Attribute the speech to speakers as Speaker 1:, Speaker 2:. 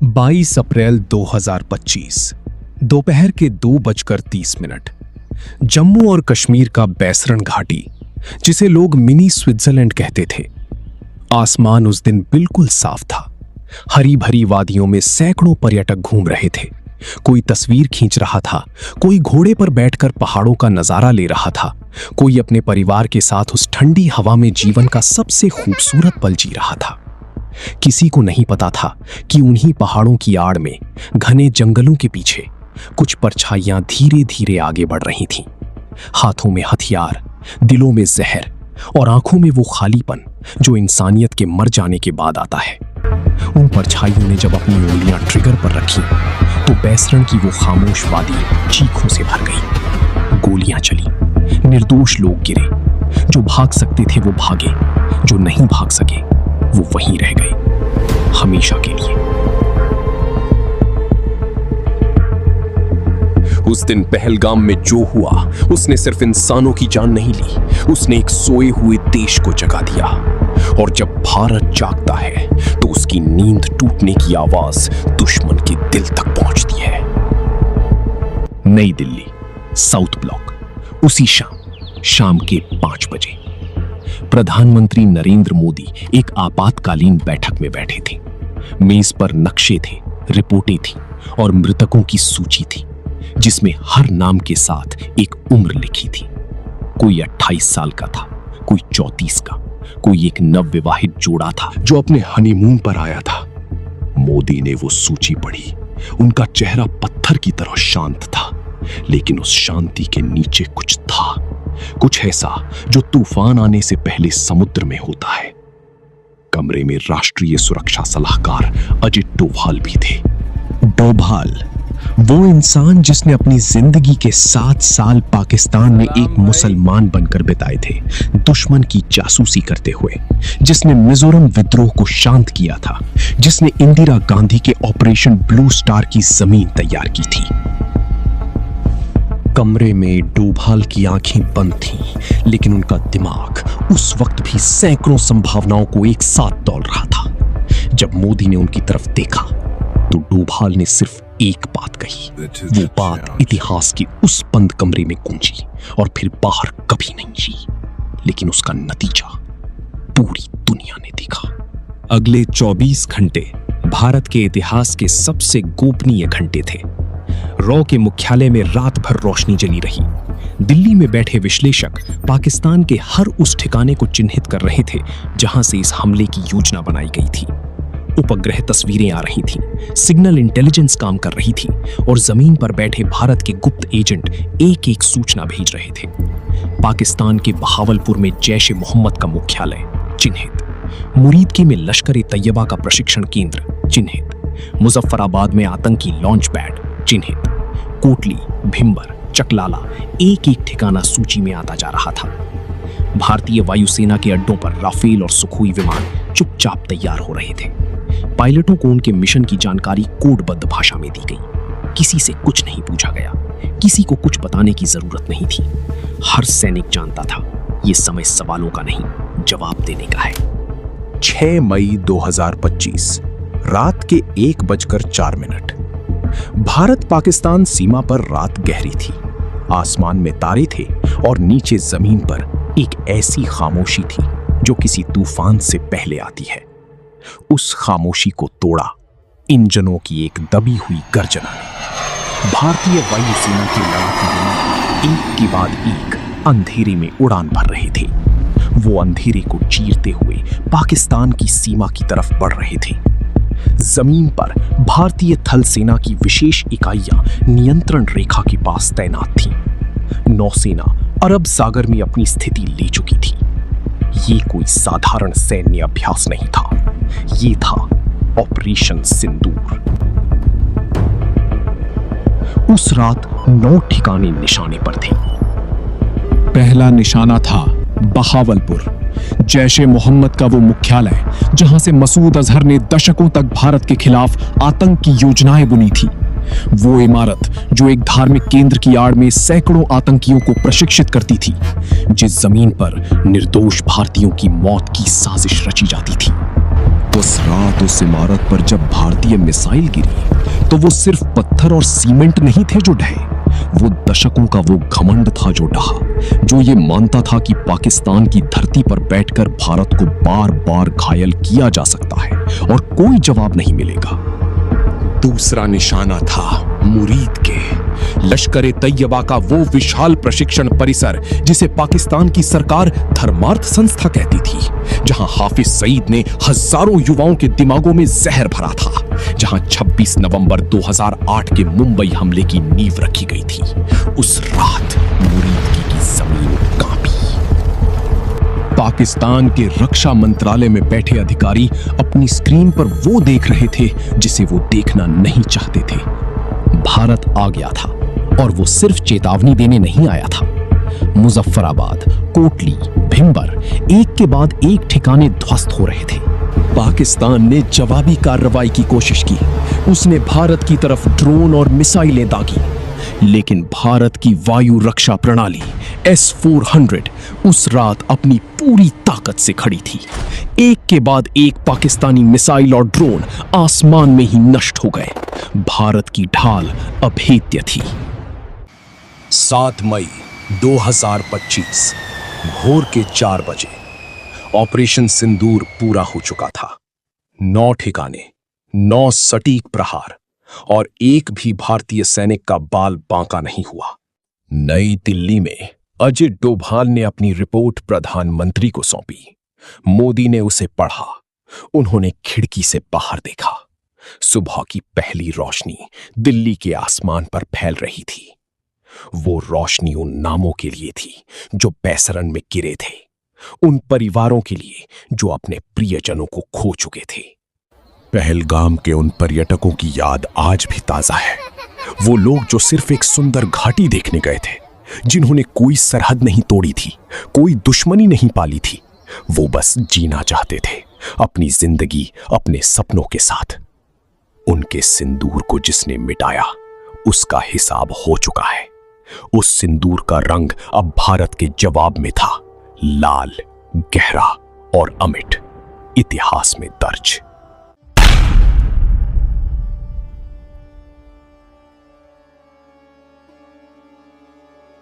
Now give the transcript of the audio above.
Speaker 1: 22 अप्रैल 2025 दोपहर के 2:30 जम्मू और कश्मीर का बैसरण घाटी, जिसे लोग मिनी स्विट्जरलैंड कहते थे। आसमान उस दिन बिल्कुल साफ था। हरी भरी वादियों में सैकड़ों पर्यटक घूम रहे थे। कोई तस्वीर खींच रहा था, कोई घोड़े पर बैठकर पहाड़ों का नजारा ले रहा था, कोई अपने परिवार के साथ उस ठंडी हवा में जीवन का सबसे खूबसूरत पल जी रहा था। किसी को नहीं पता था कि उन्हीं पहाड़ों की आड़ में, घने जंगलों के पीछे कुछ परछाइयां धीरे धीरे आगे बढ़ रही थीं। हाथों में हथियार, दिलों में जहर और आंखों में वो खालीपन जो इंसानियत के मर जाने के बाद आता है। उन परछाइयों ने जब अपनी उंगलियां ट्रिगर पर रखी तो बैसरण की वो खामोश वादी चीखों से भर गई। गोलियां चली, निर्दोष लोग गिरे। जो भाग सकते थे वो भागे, जो नहीं भाग सके वो वहीं रह गए, हमेशा के लिए। उस दिन पहलगाम में जो हुआ, उसने सिर्फ इंसानों की जान नहीं ली, उसने एक सोए हुए देश को जगा दिया। और जब भारत जागता है तो उसकी नींद टूटने की आवाज दुश्मन के दिल तक पहुंचती है। नई दिल्ली, साउथ ब्लॉक, उसी शाम के 5 बजे प्रधानमंत्री नरेंद्र मोदी एक आपातकालीन बैठक में बैठे थे। मेज पर नक्शे थे, रिपोर्टें थी और मृतकों की सूची थी, जिसमें हर नाम के साथ एक उम्र लिखी थी। कोई 28 साल का था, कोई 34 का, कोई एक नवविवाहित जोड़ा था जो अपने हनीमून पर आया था। मोदी ने वो सूची पढ़ी। उनका चेहरा पत्थर की तरह शांत था, लेकिन उस शांति के नीचे कुछ था, कुछ ऐसा जो तूफान आने से पहले समुद्र में होता है। कमरे में राष्ट्रीय सुरक्षा सलाहकार अजित डोभाल भी थे।
Speaker 2: डोभाल, वो इंसान जिसने अपनी जिंदगी के 7 साल पाकिस्तान में एक मुसलमान बनकर बिताए थे, दुश्मन की जासूसी करते हुए, जिसने मिजोरम विद्रोह को शांत किया था, जिसने इंदिरा गांधी के ऑपरेशन ब्लू स्टार की जमीन तैयार की थी। कमरे में डोभाल की आंखें बंद थीं, लेकिन उनका दिमाग उस वक्त भी सैकड़ों संभावनाओं को एक साथ तौल रहा था। जब मोदी ने उनकी तरफ देखा तो डोभाल ने सिर्फ एक बात कही। वो बात इतिहास के उस बंद कमरे में गूंजी और फिर बाहर कभी नहीं जी, लेकिन उसका नतीजा पूरी दुनिया ने देखा।
Speaker 1: अगले 24 घंटे भारत के इतिहास के सबसे गोपनीय घंटे थे। रॉ के मुख्यालय में रात भर रोशनी जली रही। दिल्ली में बैठे विश्लेषक पाकिस्तान के हर उस ठिकाने को चिन्हित कर रहे थे जहां से इस हमले की योजना बनाई गई थी। उपग्रह तस्वीरें आ रही थीं, सिग्नल इंटेलिजेंस काम कर रही थी और जमीन पर बैठे भारत के गुप्त एजेंट एक एक सूचना भेज रहे थे। पाकिस्तान के बहावलपुर में जैश-ए-मोहम्मद का मुख्यालय चिन्हित, मुरीदकी में लश्कर-ए-तैयबा का प्रशिक्षण केंद्र चिन्हित, मुजफ्फराबाद में आतंकी लॉन्च पैड चिन्हित, कोटली, भिंबर, चकलाला, एक एक ठिकाना सूची में आता जा रहा था। भारतीय वायुसेना के अड्डों पर राफेल और सुखोई विमान चुपचाप तैयार हो रहे थे। पायलटों को उनके मिशन की जानकारी कोडबद्ध भाषा में दी गई। किसी से कुछ नहीं पूछा गया, किसी को कुछ बताने की जरूरत नहीं थी। हर सैनिक जानता था यह समय सवालों का नहीं, जवाब देने का है।
Speaker 3: 6 मई 2025 रात के 1:04। भारत पाकिस्तान सीमा पर रात गहरी थी। आसमान में तारे थे और नीचे जमीन पर एक ऐसी खामोशी थी जो किसी तूफान से पहले आती है। उस खामोशी को तोड़ा इंजनों की एक दबी हुई गर्जना ने। भारतीय वायुसेना के लड़ाकू विमान एक के बाद एक अंधेरे में उड़ान भर रहे थे। वो अंधेरे को चीरते हुए पाकिस्तान की सीमा की तरफ बढ़ रहे थे। जमीन पर भारतीय थल सेना की विशेष इकाइयां नियंत्रण रेखा के पास तैनात थीं। नौसेना अरब सागर में अपनी स्थिति ले चुकी थी। ये कोई साधारण सैन्य अभ्यास नहीं था, ये था ऑपरेशन सिंदूर। उस रात 9 ठिकाने निशाने पर थे।
Speaker 2: पहला निशाना था बहावलपुर, जैश-ए-मोहम्मद का वो मुख्यालय जहां से मसूद अजहर ने दशकों तक भारत के खिलाफ आतंक की योजनाएं बुनी थी। वो इमारत जो एक धार्मिक केंद्र की आड़ में सैकड़ों आतंकियों को प्रशिक्षित करती थी, जिस जमीन पर निर्दोष भारतीयों की मौत की साजिश रची जाती थी। उस रात उस इमारत पर जब भारतीय मिसाइल गिरी तो वो सिर्फ पत्थर और सीमेंट नहीं थे जो ढहे, वो दशकों का वो घमंड था जो ढहा, जो ये मानता था कि पाकिस्तान की धरती पर बैठकर भारत को बार बार घायल किया जा सकता है और कोई जवाब नहीं मिलेगा।
Speaker 1: दूसरा निशाना था मुरीद के, लश्कर तैयबा का वो विशाल प्रशिक्षण परिसर जिसे पाकिस्तान की सरकार धर्मार्थ संस्था कहती थी, जहां हाफिज सईद ने हजारों युवाओं के दिमागों में जहर भरा था, जहां 26 नवंबर 2008 के मुंबई हमले की नींव रखी गई थी। उस रात मुरीद की जमीन कांपी। पाकिस्तान के रक्षा मंत्रालय में बैठे अधिकारी अपनी स्क्रीन पर वो देख रहे थे जिसे वो देखना नहीं चाहते थे। भारत आ गया था और वो सिर्फ चेतावनी देने नहीं आया था। मुजफ्फराबाद, कोटली, भिंबर एक के बाद एक ठिकाने ध्वस्त हो रहे थे। पाकिस्तान ने जवाबी कार्रवाई की कोशिश की। उसने भारत की तरफ ड्रोन और मिसाइलें दागी, लेकिन भारत की वायु रक्षा प्रणाली S-400 उस रात अपनी पूरी ताकत से खड़ी थी। एक के बाद एक पाकिस्तानी मिसाइल और ड्रोन आसमान में ही नष्ट हो गए। भारत की ढाल अभेद्य थी।
Speaker 3: 7 मई 2025 भोर के 4 बजे ऑपरेशन सिंदूर पूरा हो चुका था। 9 ठिकाने, 9 सटीक प्रहार और एक भी भारतीय सैनिक का बाल बांका नहीं हुआ। नई दिल्ली में अजित डोभाल ने अपनी रिपोर्ट प्रधानमंत्री को सौंपी। मोदी ने उसे पढ़ा। उन्होंने खिड़की से बाहर देखा। सुबह की पहली रोशनी दिल्ली के आसमान पर फैल रही थी। वो रोशनी उन नामों के लिए थी जो बेसरन में गिरे थे, उन परिवारों के लिए जो अपने प्रियजनों को खो चुके थे। पहलगाम के उन पर्यटकों की याद आज भी ताजा है। वो लोग जो सिर्फ एक सुंदर घाटी देखने गए थे, जिन्होंने कोई सरहद नहीं तोड़ी थी, कोई दुश्मनी नहीं पाली थी। वो बस जीना चाहते थे अपनी जिंदगी अपने सपनों के साथ। उनके सिंदूर को जिसने मिटाया उसका हिसाब हो चुका है। उस सिंदूर का रंग अब भारत के जवाब में था, लाल, गहरा और अमिट, इतिहास में दर्ज।